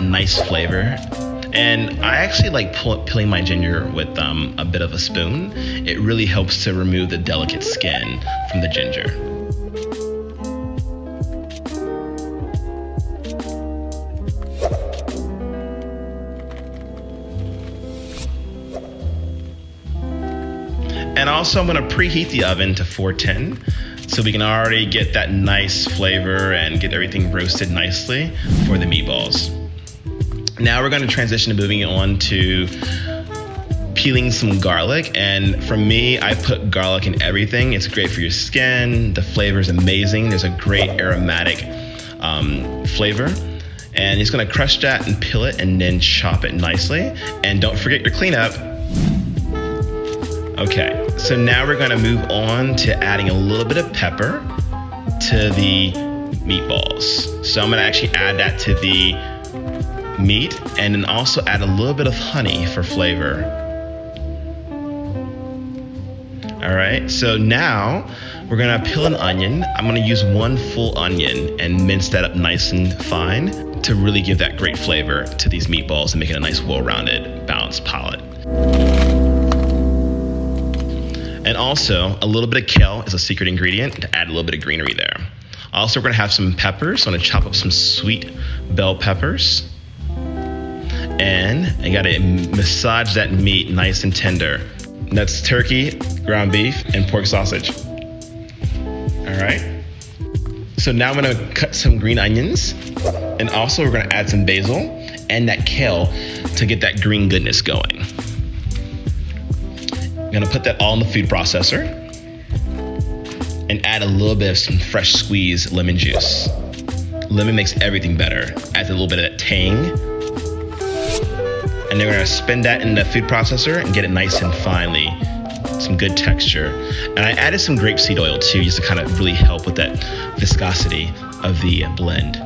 nice flavor. And I actually like peeling my ginger with a bit of a spoon. It really helps to remove the delicate skin from the ginger. And also I'm gonna preheat the oven to 410 so we can already get that nice flavor and get everything roasted nicely for the meatballs. Now we're gonna transition to moving on to peeling some garlic. And for me, I put garlic in everything. It's great for your skin. The flavor is amazing. There's a great aromatic flavor. And he's gonna crush that and peel it and then chop it nicely. And don't forget your cleanup. Okay, so now we're gonna move on to adding a little bit of pepper to the meatballs. So I'm gonna actually add that to the meat and then also add a little bit of honey for flavor. All right, so now we're gonna peel an onion. I'm gonna use 1 full onion and mince that up nice and fine to really give that great flavor to these meatballs and make it a nice, well-rounded, balanced palette. And also, a little bit of kale is a secret ingredient to add a little bit of greenery there. Also, we're gonna have some peppers. So I'm gonna chop up some sweet bell peppers. And I gotta massage that meat nice and tender. That's turkey, ground beef, and pork sausage. All right. So now I'm gonna cut some green onions. And also we're gonna add some basil and that kale to get that green goodness going. I'm gonna put that all in the food processor and add a little bit of some fresh squeezed lemon juice. Lemon makes everything better. Adds a little bit of that tang. And then we're gonna spin that in the food processor and get it nice and finely, some good texture. And I added some grapeseed oil too, just to kind of really help with that viscosity of the blend.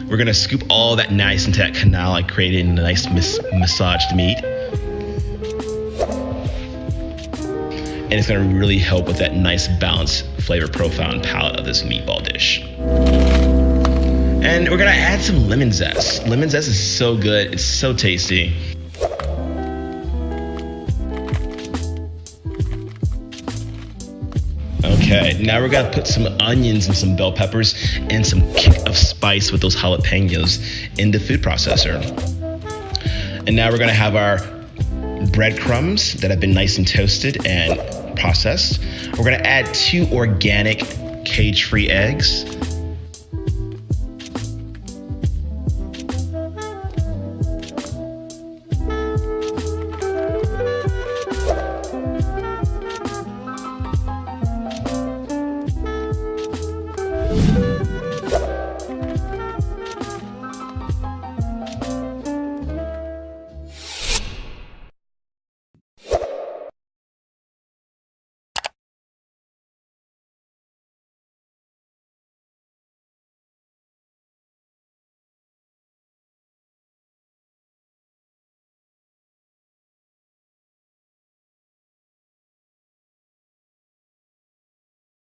We're gonna scoop all that nice into that canal I created in a nice massaged meat. And it's gonna really help with that nice balanced flavor profile and palette of this meatball dish. And we're gonna add some lemon zest. Lemon zest is so good, it's so tasty. Okay, now we're gonna put some onions and some bell peppers and some kick of spice with those jalapenos in the food processor. And now we're gonna have our breadcrumbs that have been nice and toasted and processed. We're gonna add 2 organic cage-free eggs